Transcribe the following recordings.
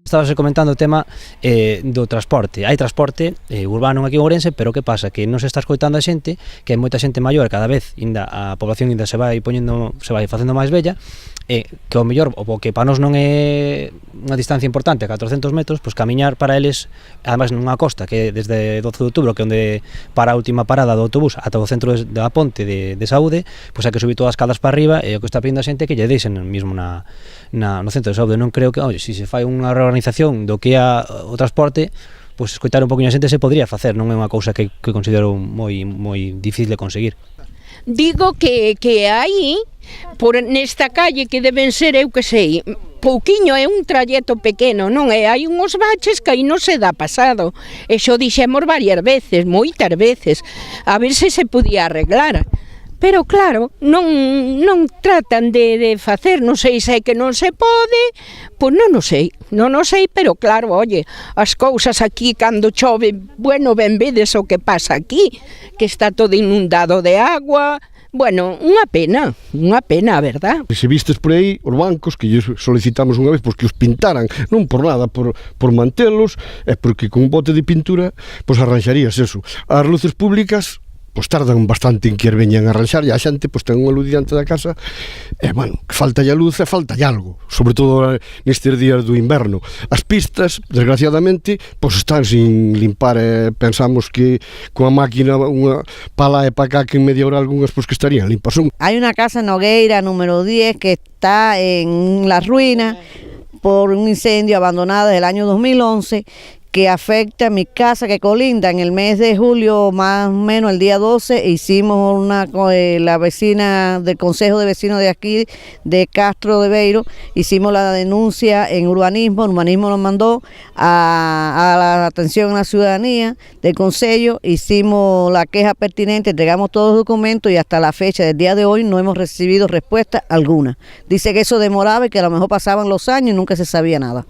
Estabas comentando o tema do transporte. Hai transporte urbano aquí en Ourense, pero que pasa? Que non se está escoitando a xente, que hai moita xente maior, cada vez a población se vai facendo máis bella, que ao mellor, o que para nós non é unha distancia importante, 400 metros, pois camiñar para eles, ademais nunha costa que desde 12 de outubro, que é onde para a última parada do autobús ata o centro da ponte de Saúde, pois hai que subir todas as escadas para arriba, e o que está pedindo a xente é que lle deixen mesmo no centro de Saúde. Non creo que, se se fai unha reorganización do que é o transporte, pois escoitar un poquinho a xente se podría facer, non é unha cousa que considero moi difícil de conseguir. Digo que aí, nesta calle que deben ser, eu que sei, pouquiño, é un trayecto pequeno, non é? Hai uns baches que aí non se dá pasado. E xo dixemos varias veces, moitas veces, a ver se se podía arreglar. Pero claro, non tratan de facer, non sei se é que non se pode, pois non o sei, pero claro, oye, as cousas aquí cando chove, bueno, ben vedes o que pasa aquí, que está todo inundado de agua. Bueno, unha pena, a verdad. Se vistes por aí, os bancos, que lles solicitamos unha vez, pois que os pintaran, non por nada, por mantelos, é porque con un bote de pintura, pois arranxarías eso. As luces públicas, pois tardan bastante en que veñan a arranxar, e a xente pois ten unha luz diante da casa, e, bueno, que falta a luz e falta algo, sobre todo nestes días do inverno. As pistas, desgraciadamente, pois están sin limpar, e pensamos que con a máquina, unha pala e para cá que en media hora algunhas pois que estarían limpas. Hai unha casa en Nogueira, número 10, que está en la ruina por un incendio abandonada del año 2011, que afecta a mi casa, que colinda en el mes de julio, más o menos el día 12, hicimos la vecina del Consejo de Vecinos de aquí, de Castro de Beiro, hicimos la denuncia en urbanismo nos mandó a la atención a la ciudadanía del Consejo, hicimos la queja pertinente, entregamos todos los documentos y hasta la fecha del día de hoy no hemos recibido respuesta alguna. Dice que eso demoraba y que a lo mejor pasaban los años y nunca se sabía nada.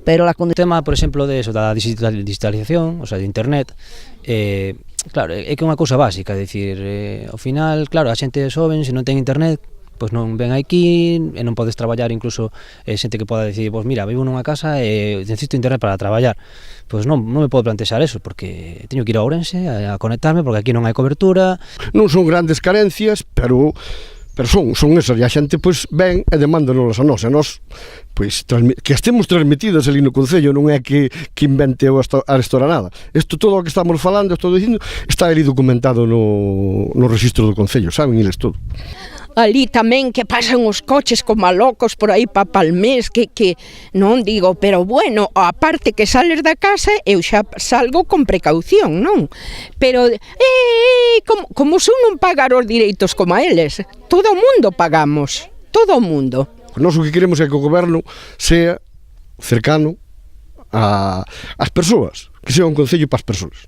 Pero o tema, por exemplo, de eso, da digitalización, o sea, de internet, claro, é que é unha cousa básica, é dicir, ao final, claro, a xente xoven, se non ten internet, pois non ven aquí, e non podes traballar, incluso xente que poda decir, pois mira, vivo nunha casa e necesito internet para traballar, pois non me podo plantexar eso, porque teño que ir a Ourense a conectarme, porque aquí non hai cobertura. Non son grandes carencias, pero son esas, e a xente pois ven e demándanos a nós, e nós pois que estemos transmitidas ali no Concello, non é que invente a Arestora nada. Isto todo o que estamos falando, estou dicindo, está ali documentado no rexistro do Concello, saben eles todo. Ali tamén que pasan os coches como a locos por aí para Palmés, que non digo, pero bueno, aparte que sales da casa, eu xa salgo con precaución, non? Pero, como se non pagar os direitos como a eles, todo o mundo pagamos, todo o mundo. Nós o que queremos é que o goberno sea cercano ás persoas, que sea un concello para as persoas.